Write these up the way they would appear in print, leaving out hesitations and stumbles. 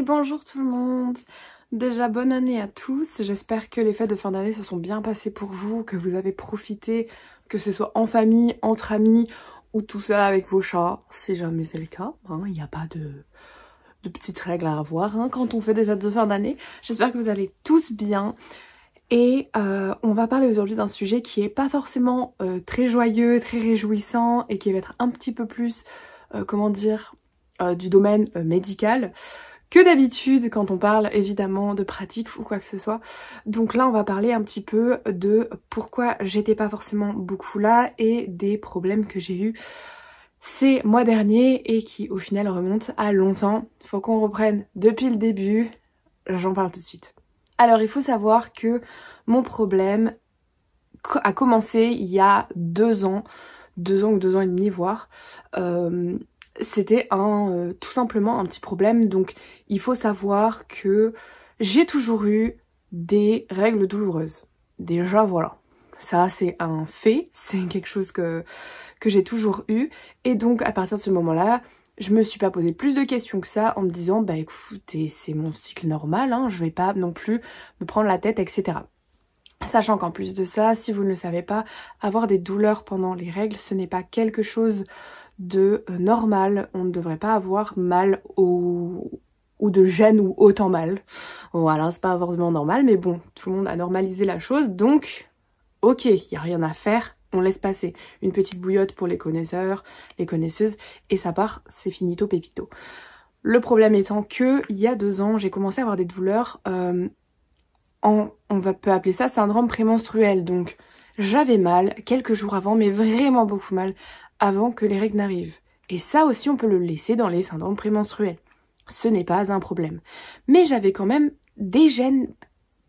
bonjour tout le monde. Déjà bonne année à tous, j'espère que les fêtes de fin d'année se sont bien passées pour vous, que vous avez profité, que ce soit en famille, entre amis ou tout seul avec vos chats, si jamais c'est le cas. Il n'y a pas de petites règles à avoir quand on fait des fêtes de fin d'année. J'espère que vous allez tous bien. Et on va parler aujourd'hui d'un sujet qui est pas forcément très joyeux, très réjouissant et qui va être un petit peu plus, du domaine médical que d'habitude quand on parle évidemment de pratique ou quoi que ce soit. Donc là on va parler un petit peu de pourquoi j'étais pas forcément beaucoup là et des problèmes que j'ai eu ces mois derniers et qui au final remontent à longtemps. Faut qu'on reprenne depuis le début, j'en parle tout de suite. Alors il faut savoir que mon problème a commencé il y a 2 ans ou 2 ans et demi voire. C'était tout simplement un petit problème. Donc il faut savoir que j'ai toujours eu des règles douloureuses. Déjà voilà, ça c'est un fait, c'est quelque chose que j'ai toujours eu. Et donc à partir de ce moment-là, je me suis pas posé plus de questions que ça en me disant bah écoutez c'est mon cycle normal, je vais pas non plus me prendre la tête etc. Sachant qu'en plus de ça, si vous ne le savez pas, avoir des douleurs pendant les règles ce n'est pas quelque chose de normal. On ne devrait pas avoir mal ou de gêne ou autant mal. Voilà, c'est pas forcément normal, mais bon, tout le monde a normalisé la chose, donc ok, il n'y a rien à faire, on laisse passer. Une petite bouillotte pour les connaisseurs, les connaisseuses, et ça part, c'est finito pépito. Le problème étant que, il y a 2 ans, j'ai commencé à avoir des douleurs, on peut appeler ça syndrome prémenstruel, donc j'avais mal quelques jours avant, mais vraiment beaucoup mal, avant que les règles n'arrivent. Et ça aussi on peut le laisser dans les syndromes prémenstruels. Ce n'est pas un problème. Mais j'avais quand même des gènes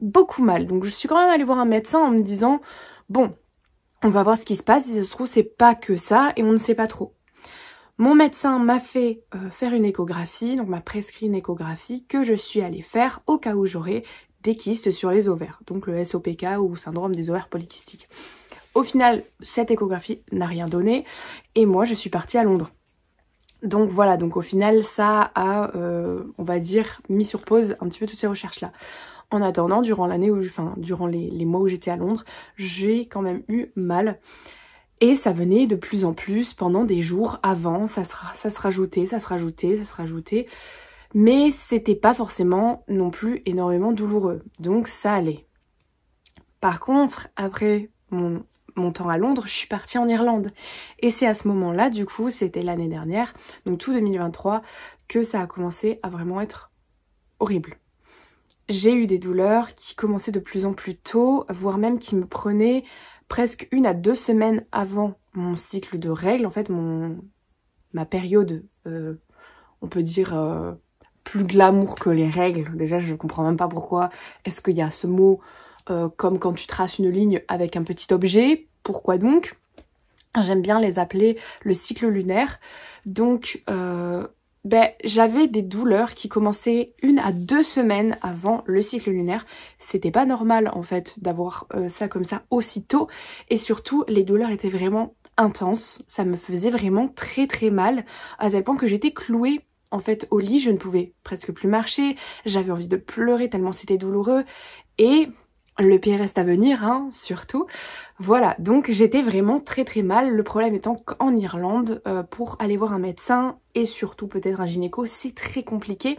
beaucoup mal. Donc je suis quand même allée voir un médecin en me disant bon, on va voir ce qui se passe, si ça se trouve c'est pas que ça et on ne sait pas trop. Mon médecin m'a fait faire une échographie, donc m'a prescrit une échographie que je suis allée faire au cas où j'aurais des kystes sur les ovaires. Donc le SOPK ou syndrome des ovaires polykystiques. Au final, cette échographie n'a rien donné et moi je suis partie à Londres. Donc voilà, donc au final ça a, on va dire, mis sur pause un petit peu toutes ces recherches-là. En attendant, durant l'année, durant les mois où j'étais à Londres, j'ai quand même eu mal. Et ça venait de plus en plus pendant des jours avant, ça se rajoutait. Mais c'était pas forcément non plus énormément douloureux, donc ça allait. Par contre, après mon temps à Londres, je suis partie en Irlande. Et c'est à ce moment-là, du coup, c'était l'année dernière, donc tout 2023, que ça a commencé à vraiment être horrible. J'ai eu des douleurs qui commençaient de plus en plus tôt, voire même qui me prenaient presque 1 à 2 semaines avant mon cycle de règles. En fait, ma période, on peut dire, plus glamour que les règles. Déjà, je comprends même pas pourquoi est-ce qu'il y a ce mot comme quand tu traces une ligne avec un petit objet. Pourquoi donc? J'aime bien les appeler le cycle lunaire. Donc j'avais des douleurs qui commençaient 1 à 2 semaines avant le cycle lunaire. C'était pas normal en fait d'avoir ça comme ça aussitôt. Et surtout les douleurs étaient vraiment intenses. Ça me faisait vraiment très très mal, à tel point que j'étais clouée en fait au lit. Je ne pouvais presque plus marcher. J'avais envie de pleurer tellement c'était douloureux. Et le pire reste à venir, surtout. Voilà, donc j'étais vraiment très très mal. Le problème étant qu'en Irlande, pour aller voir un médecin et surtout peut-être un gynéco, c'est très compliqué.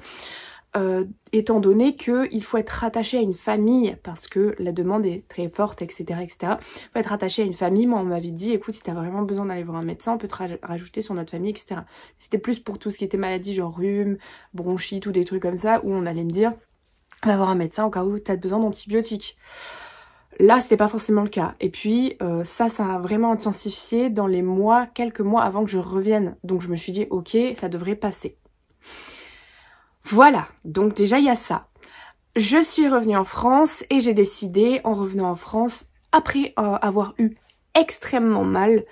Étant donné qu'il faut être rattaché à une famille, parce que la demande est très forte, etc. etc. Il faut être rattaché à une famille. Moi on m'avait dit, écoute, si tu as vraiment besoin d'aller voir un médecin, on peut te rajouter sur notre famille, etc. C'était plus pour tout ce qui était maladie, genre rhume, bronchite ou des trucs comme ça, où on allait me dire, va voir un médecin au cas où tu as besoin d'antibiotiques. Là, c'était pas forcément le cas. Et puis, ça a vraiment intensifié dans les mois, quelques mois avant que je revienne. Donc, je me suis dit, ok, ça devrait passer. Voilà, donc déjà, il y a ça. Je suis revenue en France et j'ai décidé, en revenant en France, après avoir eu extrêmement mal,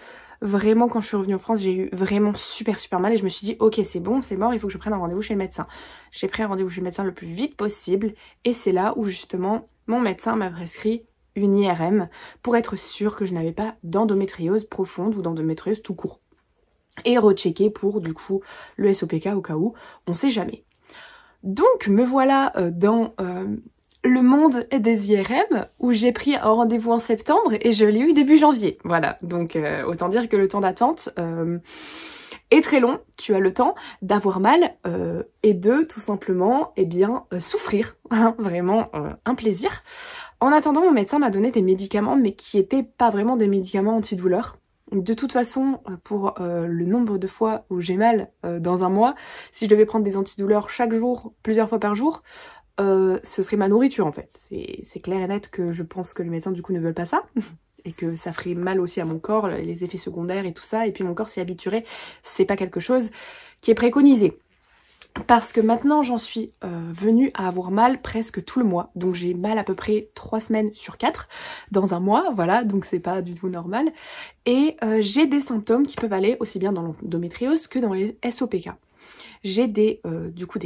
vraiment, quand je suis revenue en France, j'ai eu vraiment super mal et je me suis dit, ok, c'est bon, c'est mort, il faut que je prenne un rendez-vous chez le médecin. J'ai pris un rendez-vous chez le médecin le plus vite possible et c'est là où justement mon médecin m'a prescrit une IRM pour être sûre que je n'avais pas d'endométriose profonde ou d'endométriose tout court. Et rechecker pour du coup le SOPK au cas où, on sait jamais. Donc me voilà dans le monde des IRM où j'ai pris un rendez-vous en septembre et je l'ai eu début janvier. Voilà, donc autant dire que le temps d'attente est très long. Tu as le temps d'avoir mal et de tout simplement souffrir. Vraiment un plaisir. En attendant, mon médecin m'a donné des médicaments mais qui étaient pas vraiment des médicaments antidouleurs. De toute façon, pour le nombre de fois où j'ai mal dans un mois, si je devais prendre des antidouleurs chaque jour, plusieurs fois par jour, ce serait ma nourriture en fait. C'est clair et net que je pense que les médecins du coup ne veulent pas ça et que ça ferait mal aussi à mon corps, les effets secondaires et tout ça, et puis mon corps s'y habituerait, c'est pas quelque chose qui est préconisé. Parce que maintenant j'en suis venue à avoir mal presque tout le mois, donc j'ai mal à peu près 3 semaines sur 4 dans un mois, voilà, donc c'est pas du tout normal. Et j'ai des symptômes qui peuvent aller aussi bien dans l'endométriose que dans les SOPK. J'ai des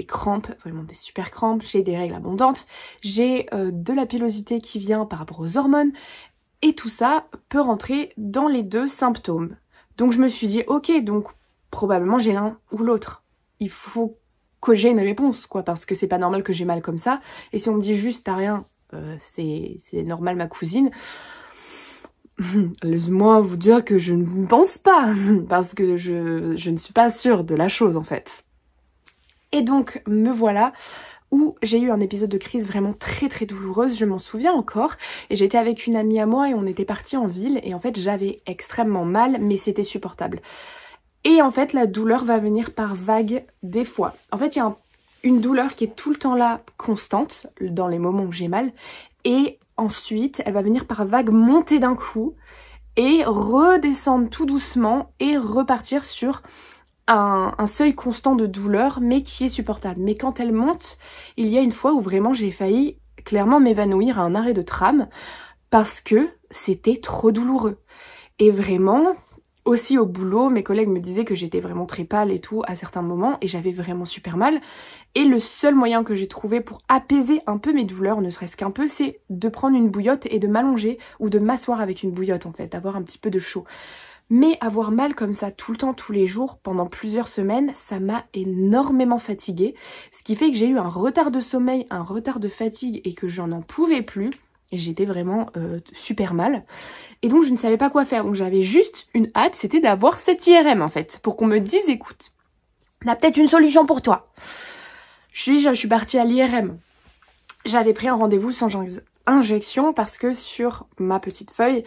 crampes, vraiment des super crampes, j'ai des règles abondantes, j'ai de la pilosité qui vient par rapport aux hormones, et tout ça peut rentrer dans les 2 symptômes. Donc je me suis dit, ok, donc probablement j'ai l'un ou l'autre. Il faut que j'ai une réponse, quoi, parce que c'est pas normal que j'ai mal comme ça. Et si on me dit juste t'as rien, c'est normal ma cousine, laisse-moi vous dire que je ne pense pas, parce que je ne suis pas sûre de la chose en fait. Et donc me voilà où j'ai eu un épisode de crise vraiment très très douloureuse, je m'en souviens encore, et j'étais avec une amie à moi et on était partis en ville et en fait j'avais extrêmement mal mais c'était supportable. Et en fait la douleur va venir par vagues des fois. En fait il y a une douleur qui est tout le temps là, constante, dans les moments où j'ai mal, et ensuite elle va venir par vagues monter d'un coup et redescendre tout doucement et repartir sur un seuil constant de douleur mais qui est supportable. Mais quand elle monte, il y a une fois où vraiment j'ai failli clairement m'évanouir à un arrêt de tram parce que c'était trop douloureux. Et vraiment, aussi au boulot, mes collègues me disaient que j'étais vraiment très pâle et tout à certains moments et j'avais vraiment super mal. Et le seul moyen que j'ai trouvé pour apaiser un peu mes douleurs, ne serait-ce qu'un peu, c'est de prendre une bouillotte et de m'allonger ou de m'asseoir avec une bouillotte en fait, d'avoir un petit peu de chaud. Mais avoir mal comme ça tout le temps, tous les jours, pendant plusieurs semaines, ça m'a énormément fatiguée. Ce qui fait que j'ai eu un retard de sommeil, un retard de fatigue et que j'en en pouvais plus. Et j'étais vraiment super mal. Et donc je ne savais pas quoi faire. Donc j'avais juste une hâte, c'était d'avoir cette IRM en fait. Pour qu'on me dise, écoute, on a peut-être une solution pour toi. Je suis partie à l'IRM. J'avais pris un rendez-vous sans injection parce que sur ma petite feuille,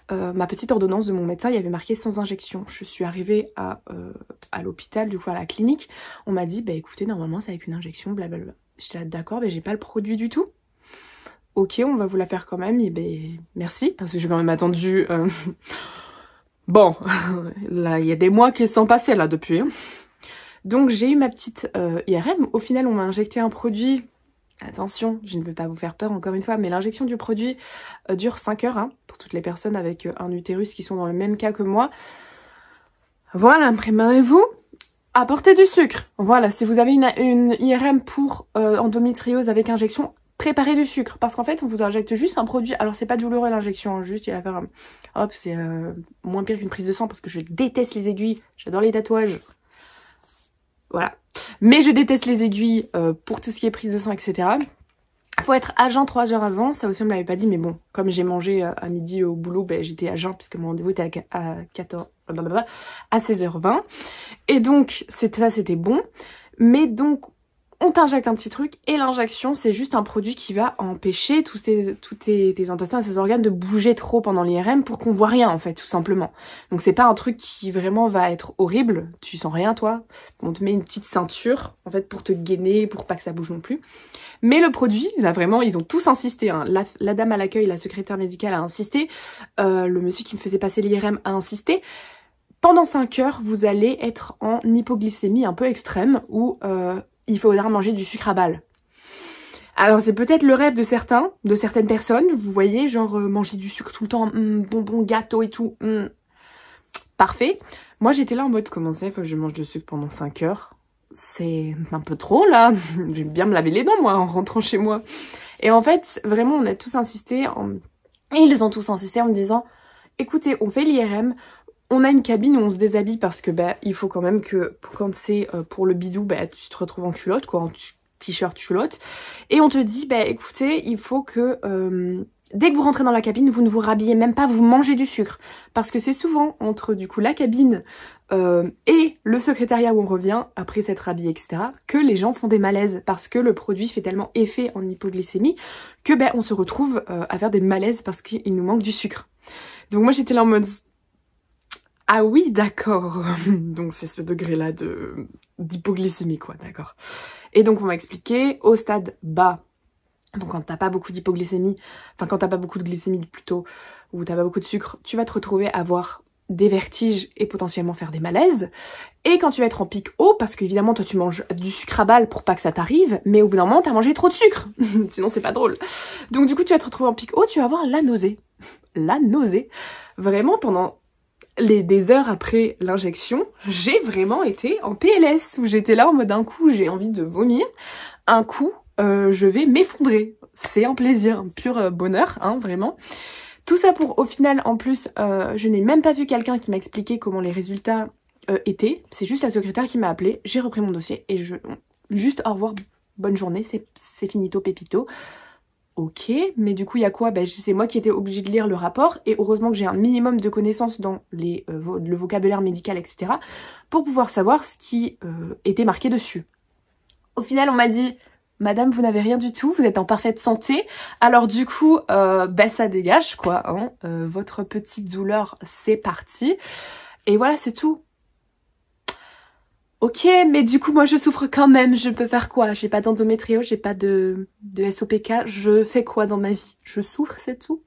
ma petite ordonnance de mon médecin, il y avait marqué sans injection. Je suis arrivée à l'hôpital, du coup à la clinique. On m'a dit, bah écoutez, normalement c'est avec une injection, blablabla. J'étais là, d'accord, mais j'ai pas le produit du tout. Ok, on va vous la faire quand même, et ben merci, parce que j'ai quand même attendu... Bon, là il y a des mois qui sont passés là depuis. Hein. Donc j'ai eu ma petite IRM, au final on m'a injecté un produit... Attention, je ne veux pas vous faire peur encore une fois, mais l'injection du produit dure 5 heures, hein, pour toutes les personnes avec un utérus qui sont dans le même cas que moi. Voilà, préparez-vous à porter du sucre. Voilà, si vous avez une IRM pour endométriose avec injection, préparez du sucre. Parce qu'en fait, on vous injecte juste un produit. Alors, c'est pas douloureux l'injection, hein, juste il va faire un... Hop, c'est moins pire qu'une prise de sang parce que je déteste les aiguilles. J'adore les tatouages. Voilà. Mais je déteste les aiguilles pour tout ce qui est prise de sang, etc. Faut être à jeun 3 heures avant. Ça aussi, on me l'avait pas dit. Mais bon, comme j'ai mangé à midi au boulot, ben, j'étais à jeun puisque mon rendez-vous était à 16h20. Et donc, c'était bon. Mais donc, on t'injecte un petit truc et l'injection, c'est juste un produit qui va empêcher tous tes intestins et tes organes de bouger trop pendant l'IRM pour qu'on voit rien en fait, tout simplement. Donc c'est pas un truc qui vraiment va être horrible, tu sens rien toi. On te met une petite ceinture en fait pour te gainer, pour pas que ça bouge non plus. Mais le produit, là, vraiment, ils ont tous insisté. Hein. La dame à l'accueil, la secrétaire médicale a insisté, le monsieur qui me faisait passer l'IRM a insisté. Pendant 5 heures, vous allez être en hypoglycémie un peu extrême où... il faudra manger du sucre à balles. Alors c'est peut-être le rêve de certaines personnes, vous voyez, genre manger du sucre tout le temps, bonbons, gâteaux et tout, parfait. Moi j'étais là en mode, comment ça, il faut que je mange du sucre pendant 5 heures. C'est un peu trop là, je vais bien me laver les dents moi en rentrant chez moi. Et en fait, vraiment on a tous insisté, et ils ont tous insisté en me disant, écoutez, on fait l'IRM, on a une cabine où on se déshabille parce que bah il faut quand même que quand c'est pour le bidou, bah tu te retrouves en culotte quoi, t-shirt culotte, et on te dit bah écoutez, il faut que dès que vous rentrez dans la cabine, vous ne vous rhabillez même pas, vous mangez du sucre. Parce que c'est souvent entre du coup la cabine et le secrétariat où on revient, après s'être habillé, etc., que les gens font des malaises. Parce que le produit fait tellement effet en hypoglycémie que ben, on se retrouve à faire des malaises parce qu'il nous manque du sucre. Donc moi j'étais là en mode... Ah oui, d'accord. Donc c'est ce degré-là d'hypoglycémie, quoi, d'accord. Et donc on m'a expliqué, au stade bas, donc quand t'as pas beaucoup d'hypoglycémie, enfin quand t'as pas beaucoup de glycémie plutôt, ou t'as pas beaucoup de sucre, tu vas te retrouver à avoir des vertiges et potentiellement faire des malaises. Et quand tu vas être en pic haut, parce qu'évidemment toi tu manges du sucre à balle pour pas que ça t'arrive, mais au bout d'un moment t'as mangé trop de sucre, sinon c'est pas drôle. Donc du coup tu vas te retrouver en pic haut, tu vas avoir la nausée. La nausée. Vraiment pendant des heures après l'injection, j'ai vraiment été en PLS, où j'étais là en mode un coup j'ai envie de vomir, un coup je vais m'effondrer. C'est un plaisir, un pur bonheur, hein, vraiment. Tout ça pour, au final, en plus, je n'ai même pas vu quelqu'un qui m'a expliqué comment les résultats étaient. C'est juste la secrétaire qui m'a appelé, j'ai repris mon dossier et juste au revoir, bonne journée, c'est finito pépito. Ok, mais du coup il y a quoi? Ben, c'est moi qui étais obligée de lire le rapport et heureusement que j'ai un minimum de connaissances dans le vocabulaire médical, etc. pour pouvoir savoir ce qui était marqué dessus. Au final on m'a dit... Madame, vous n'avez rien du tout, vous êtes en parfaite santé. Alors du coup, bah ça dégage quoi. Hein. Votre petite douleur, c'est parti. Et voilà, c'est tout. Ok, mais du coup, moi je souffre quand même. Je peux faire quoi? J'ai pas d'endométriose, j'ai pas de SOPK. Je fais quoi dans ma vie? Je souffre, c'est tout.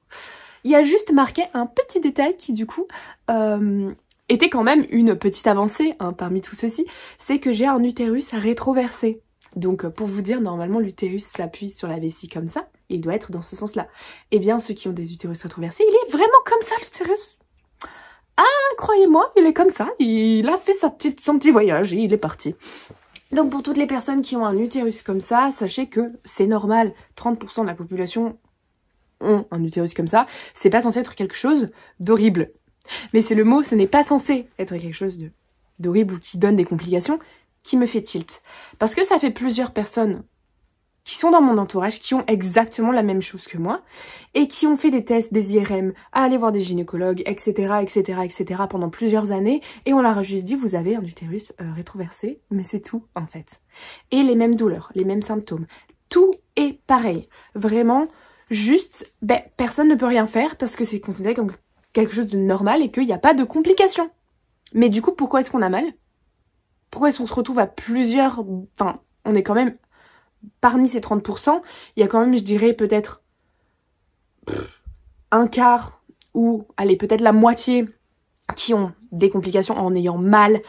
Il y a juste marqué un petit détail qui du coup... était quand même une petite avancée hein, parmi tout ceci. C'est que j'ai un utérus rétroversé. Donc pour vous dire, normalement l'utérus s'appuie sur la vessie comme ça, il doit être dans ce sens-là. Eh bien ceux qui ont des utérus rétroversés, il est vraiment comme ça l'utérus. Ah, croyez-moi, il est comme ça, il a fait son petit voyage et il est parti. Donc pour toutes les personnes qui ont un utérus comme ça, sachez que c'est normal, 30% de la population ont un utérus comme ça, c'est pas censé être quelque chose d'horrible. Mais c'est le mot, ce n'est pas censé être quelque chose d'horrible ou qui donne des complications, qui me fait tilt. Parce que ça fait plusieurs personnes qui sont dans mon entourage, qui ont exactement la même chose que moi, et qui ont fait des tests, des IRM, à aller voir des gynécologues, etc., etc., etc., pendant plusieurs années, et on leur a juste dit, vous avez un utérus rétroversé, mais c'est tout, en fait. Et les mêmes douleurs, les mêmes symptômes, tout est pareil. Vraiment, juste, ben, personne ne peut rien faire, parce que c'est considéré comme quelque chose de normal, et qu'il n'y a pas de complications. Mais du coup, pourquoi est-ce qu'on a mal ? Pourquoi est-ce qu'on se retrouve à plusieurs... Enfin, on est quand même... Parmi ces 30%, il y a quand même, je dirais, peut-être un quart ou, allez, peut-être la moitié qui ont des complications en ayant mal.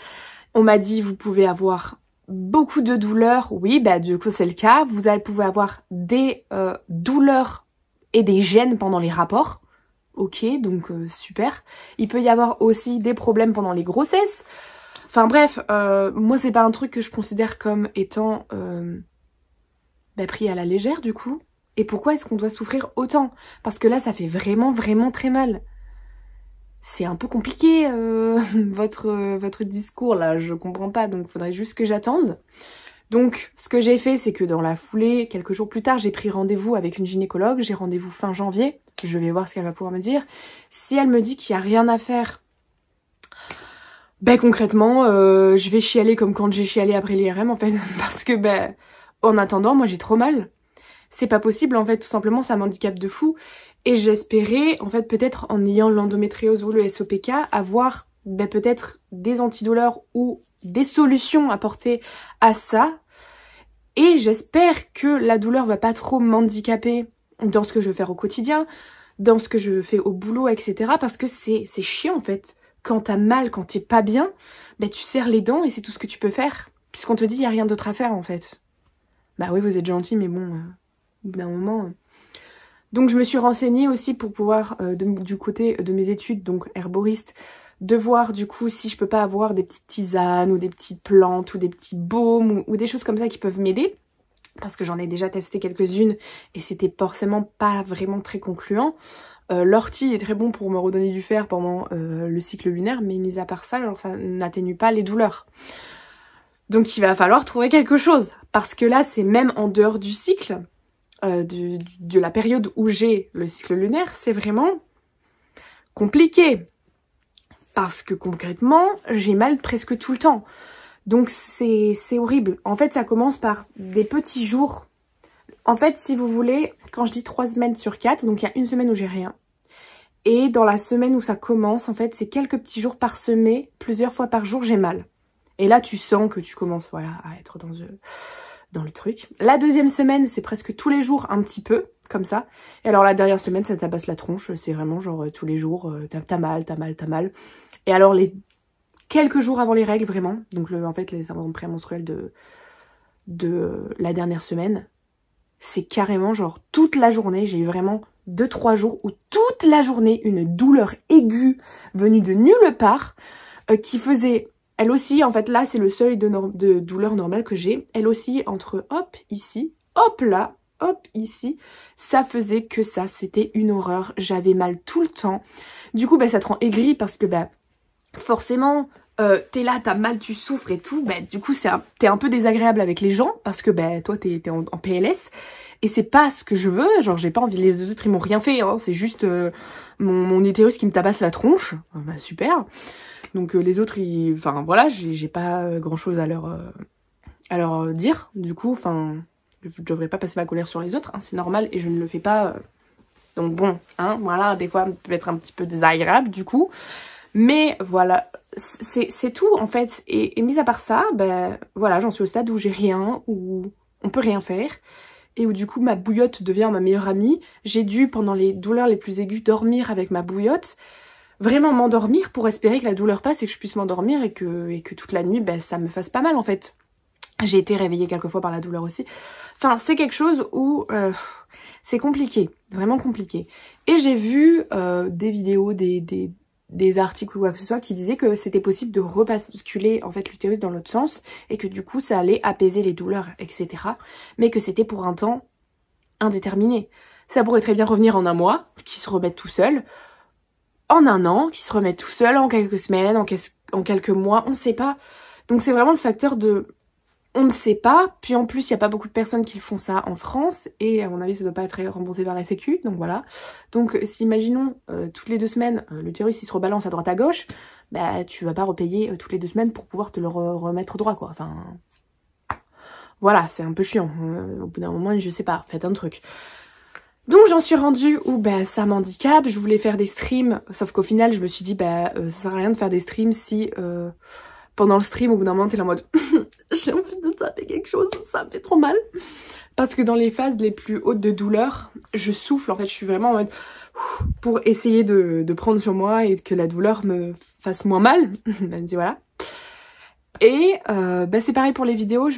On m'a dit, vous pouvez avoir beaucoup de douleurs. Oui, bah du coup, c'est le cas. Vous pouvez avoir des douleurs et des gènes pendant les rapports. Ok, donc super. Il peut y avoir aussi des problèmes pendant les grossesses. Enfin bref, moi c'est pas un truc que je considère comme étant pris à la légère du coup. Et pourquoi est-ce qu'on doit souffrir autant? Parce que là ça fait vraiment vraiment très mal. C'est un peu compliqué votre discours là, je comprends pas, donc faudrait juste que j'attende. Donc ce que j'ai fait c'est que dans la foulée, quelques jours plus tard, j'ai pris rendez-vous avec une gynécologue, j'ai rendez-vous fin janvier, je vais voir ce qu'elle va pouvoir me dire. Si elle me dit qu'il n'y a rien à faire, ben concrètement, je vais chialer comme quand j'ai chialé après l'IRM en fait, parce que ben en attendant, moi j'ai trop mal. C'est pas possible en fait, tout simplement, ça m'handicape de fou. Et j'espérais en fait peut-être en ayant l'endométriose ou le SOPK avoir ben, peut-être des antidouleurs ou des solutions apportées à ça. Et j'espère que la douleur va pas trop m'handicaper dans ce que je veux faire au quotidien, dans ce que je fais au boulot, etc. Parce que c'est chiant en fait. Quand t'as mal, quand t'es pas bien, ben tu serres les dents et c'est tout ce que tu peux faire. Puisqu'on te dit il n'y a rien d'autre à faire en fait. Bah oui, vous êtes gentil, mais bon, au bout d'un moment... Donc je me suis renseignée aussi pour pouvoir, du côté de mes études, donc herboriste, de voir du coup si je peux pas avoir des petites tisanes ou des petites plantes ou des petits baumes ou des choses comme ça qui peuvent m'aider. Parce que j'en ai déjà testé quelques-unes et c'était forcément pas vraiment très concluant. L'ortie est très bon pour me redonner du fer pendant le cycle lunaire, mais mis à part ça, genre, ça n'atténue pas les douleurs. Donc il va falloir trouver quelque chose. Parce que là, c'est même en dehors du cycle, de la période où j'ai le cycle lunaire, c'est vraiment compliqué. Parce que concrètement, j'ai mal presque tout le temps. Donc c'est horrible. En fait, ça commence par des petits jours. En fait, si vous voulez, quand je dis 3 semaines sur 4, donc il y a une semaine où j'ai rien. Et dans la semaine où ça commence, en fait, c'est quelques petits jours parsemés, plusieurs fois par jour, j'ai mal. Et là, tu sens que tu commences voilà, à être dans le truc. La deuxième semaine, c'est presque tous les jours un petit peu, comme ça. Et alors la dernière semaine, ça tabasse la tronche. C'est vraiment genre tous les jours, t'as mal, t'as mal, t'as mal. Et alors les quelques jours avant les règles, vraiment, donc en fait les symptômes prémenstruels de la dernière semaine, c'est carrément genre toute la journée, j'ai eu vraiment 2-3 jours où toute la journée, une douleur aiguë venue de nulle part, qui faisait, elle aussi, en fait là c'est le seuil de douleur normale que j'ai, elle aussi entre hop ici, hop là, hop ici, ça faisait que ça, c'était une horreur, j'avais mal tout le temps. Du coup ça te rend aigri parce que forcément, t'es là, t'as mal, tu souffres et tout, du coup t'es un peu désagréable avec les gens parce que toi t'es en PLS et c'est pas ce que je veux, genre j'ai pas envie, les autres ils m'ont rien fait, hein, c'est juste mon utérus qui me tabasse la tronche, super. Donc les autres, enfin voilà, j'ai pas grand chose à leur dire, du coup, enfin, je devrais pas passer ma colère sur les autres, hein, c'est normal et je ne le fais pas, donc bon, hein, voilà, des fois ça peut être un petit peu désagréable du coup. Mais voilà, c'est tout en fait. Et mis à part ça, voilà, j'en suis au stade où j'ai rien, où on peut rien faire. Et où du coup ma bouillotte devient ma meilleure amie. J'ai dû, pendant les douleurs les plus aiguës, dormir avec ma bouillotte. Vraiment m'endormir pour espérer que la douleur passe et que je puisse m'endormir et que toute la nuit, ça me fasse pas mal en fait. J'ai été réveillée quelques fois par la douleur aussi. Enfin, c'est quelque chose où c'est compliqué, vraiment compliqué. Et j'ai vu des vidéos, des articles ou quoi que ce soit qui disaient que c'était possible de rebasculer en fait l'utérus dans l'autre sens et que du coup ça allait apaiser les douleurs, etc. Mais que c'était pour un temps indéterminé. Ça pourrait très bien revenir en un mois, qui se remette tout seul, en un an, qui se remette tout seul, en quelques semaines, en quelques mois, on ne sait pas. Donc c'est vraiment le facteur de on ne sait pas, puis en plus il n'y a pas beaucoup de personnes qui font ça en France et à mon avis ça doit pas être remboursé par la sécu, donc voilà. Donc si imaginons toutes les 2 semaines l'utérus il se rebalance à droite à gauche, tu vas pas repayer toutes les 2 semaines pour pouvoir te le remettre droit quoi, enfin voilà, c'est un peu chiant, au bout d'un moment je sais pas, faites un truc. Donc j'en suis rendue où ça m'handicape, je voulais faire des streams, sauf qu'au final je me suis dit ça sert à rien de faire des streams si pendant le stream au bout d'un moment t'es là en mode j'ai envie de taper quelque chose, ça me fait trop mal. Parce que dans les phases les plus hautes de douleur, je souffle en fait, je suis vraiment en mode pour essayer de prendre sur moi et que la douleur me fasse moins mal. Voilà. Et c'est pareil pour les vidéos,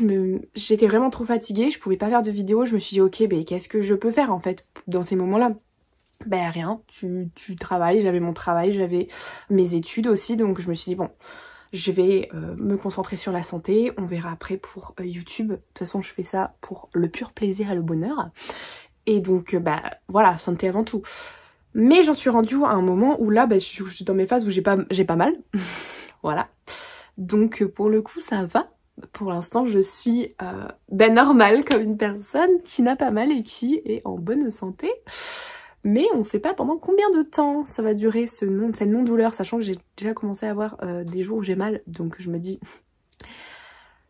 j'étais vraiment trop fatiguée, je pouvais pas faire de vidéos, je me suis dit ok qu'est-ce que je peux faire en fait dans ces moments-là? Rien, tu travailles, j'avais mon travail, j'avais mes études aussi, donc je me suis dit bon, je vais me concentrer sur la santé, on verra après pour YouTube. De toute façon, je fais ça pour le pur plaisir et le bonheur. Et donc, voilà, santé avant tout. Mais j'en suis rendue à un moment où là, je suis dans mes phases où j'ai pas mal. Voilà. Donc, pour le coup, ça va. Pour l'instant, je suis normale comme une personne qui n'a pas mal et qui est en bonne santé. Mais on ne sait pas pendant combien de temps ça va durer cette non-douleur, sachant que j'ai déjà commencé à avoir des jours où j'ai mal. Donc je me dis,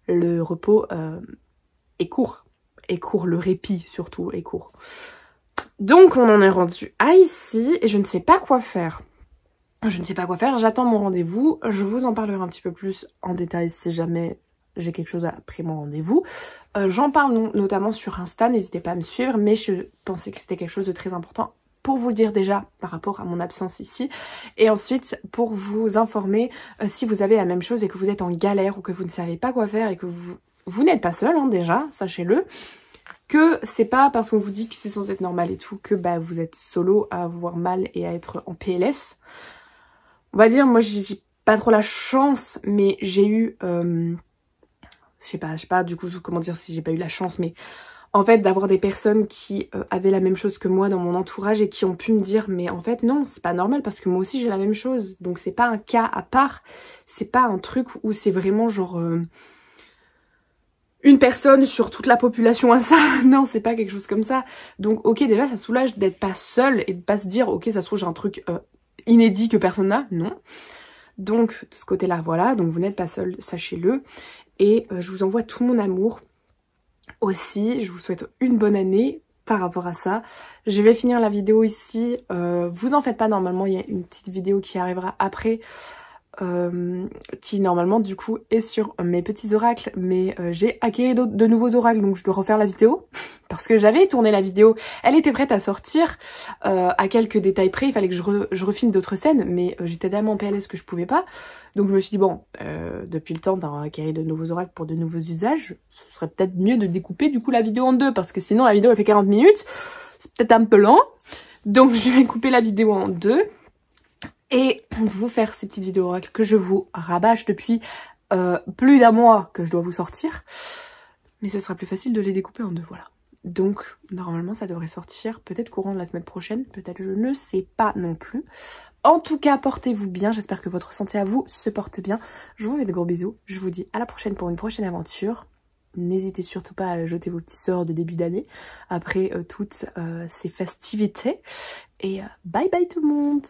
le repos est court. Le répit surtout est court. Donc on en est rendu à ici et je ne sais pas quoi faire. J'attends mon rendez-vous. Je vous en parlerai un petit peu plus en détail si jamais j'ai quelque chose après mon rendez-vous. J'en parle notamment sur Insta, n'hésitez pas à me suivre, mais je pensais que c'était quelque chose de très important pour vous le dire déjà par rapport à mon absence ici, et ensuite pour vous informer si vous avez la même chose et que vous êtes en galère ou que vous ne savez pas quoi faire et que vous n'êtes pas seul, hein, déjà, sachez-le, que c'est pas parce qu'on vous dit que c'est censé être normal et tout que vous êtes solo à avoir mal et à être en PLS. On va dire, moi j'ai pas trop la chance, mais j'ai eu... je sais pas du coup comment dire si j'ai pas eu la chance, mais en fait d'avoir des personnes qui avaient la même chose que moi dans mon entourage et qui ont pu me dire mais en fait non, c'est pas normal parce que moi aussi j'ai la même chose, donc c'est pas un cas à part, c'est pas un truc où c'est vraiment genre une personne sur toute la population a ça. Non, c'est pas quelque chose comme ça. Donc ok, déjà ça soulage d'être pas seule et de pas se dire ok, ça se trouve j'ai un truc inédit que personne n'a. Non. Donc de ce côté-là, voilà. Donc vous n'êtes pas seul, sachez-le. Et je vous envoie tout mon amour aussi. Je vous souhaite une bonne année par rapport à ça. Je vais finir la vidéo ici. Vous en faites pas, normalement il y a une petite vidéo qui arrivera après. Qui normalement du coup est sur mes petits oracles, mais j'ai acquis de nouveaux oracles, donc je dois refaire la vidéo parce que j'avais tourné la vidéo, elle était prête à sortir à quelques détails près, il fallait que je refilme d'autres scènes, mais j'étais tellement en PLS que je pouvais pas, donc je me suis dit bon, depuis le temps d'avoir acquis de nouveaux oracles pour de nouveaux usages, ce serait peut-être mieux de découper du coup la vidéo en deux, parce que sinon la vidéo elle fait 40 minutes, c'est peut-être un peu lent, donc je vais couper la vidéo en deux et vous faire ces petites vidéos oracles que je vous rabâche depuis plus d'un mois que je dois vous sortir. Mais ce sera plus facile de les découper en deux, voilà. Donc normalement ça devrait sortir peut-être courant de la semaine prochaine, peut-être, je ne sais pas non plus. En tout cas, portez-vous bien, j'espère que votre santé à vous se porte bien. Je vous fais de gros bisous, je vous dis à la prochaine pour une prochaine aventure. N'hésitez surtout pas à jeter vos petits sorts de début d'année après toutes ces festivités. Et bye bye tout le monde!